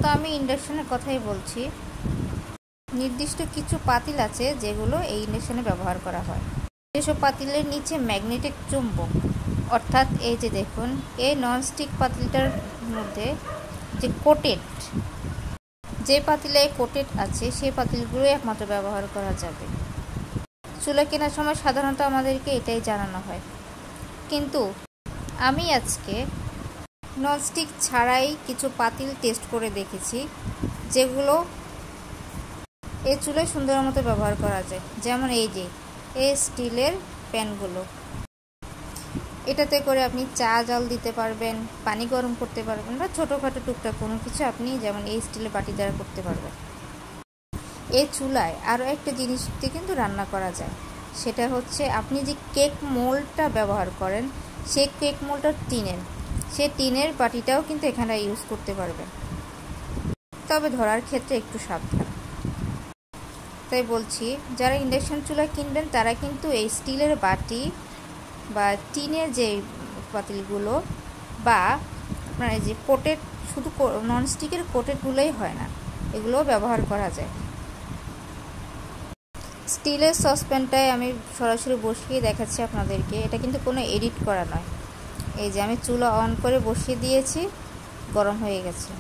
মূলত আমি ইন্ডাকশনের কথাই বলছি। নির্দিষ্ট কিছু পাতিল আছে যেগুলো এই ইন্ডাকশনে ব্যবহার করা হয়। যেসব পাতিলের নিচে ম্যাগনেটিক চুম্বক, অর্থাৎ এই যে দেখুন এই ননস্টিক পাতিলটার মধ্যে যে কোটেড, যে পাতিলে কোটেড আছে সেই পাতিলগুলোই একমাত্র ব্যবহার করা যাবে। চুলা কেনার সময় সাধারণত আমাদেরকে এটাই জানানো হয়, কিন্তু আমি আজকে ননস্টিক ছাড়াই কিছু পাতিল টেস্ট করে দেখেছি যেগুলো এই চুলায় সুন্দর মতো ব্যবহার করা যায়। যেমন এই যে এই স্টিলের প্যানগুলো, এটাতে করে আপনি চা জল দিতে পারবেন, পানি গরম করতে পারবেন, বা ছোটোখাটো টুকটাক কোনো কিছু আপনি যেমন এই স্টিলের বাটি দ্বারা করতে পারবেন। এই চুলায় আরও একটা জিনিস দিয়ে কিন্তু রান্না করা যায়, সেটা হচ্ছে আপনি যে কেক মোল্ডটা ব্যবহার করেন সেই কেক মোল্ডটা টিনের, সেই টিনের বাটিটাও কিন্তু এখানে ইউজ করতে পারবেন, তবে ধরার ক্ষেত্রে একটু সাবধান। তাই বলছি যারা ইন্ডাকশান চুলা কিনবেন তারা কিন্তু এই স্টিলের বাটি বা টিনের যে পাতিলগুলো বা আপনার এই যে কোটেড, শুধু ননস্টিকের কোটেডগুলোই হয় না, এগুলোও ব্যবহার করা যায়। স্টিলের সসপ্যানটায় আমি সরাসরি বসিয়ে দেখাচ্ছি আপনাদেরকে, এটা কিন্তু কোনো এডিট করা নয়। এই যে আমি চুলা অন করে বসিয়ে দিয়েছি, গরম হয়ে গেছে।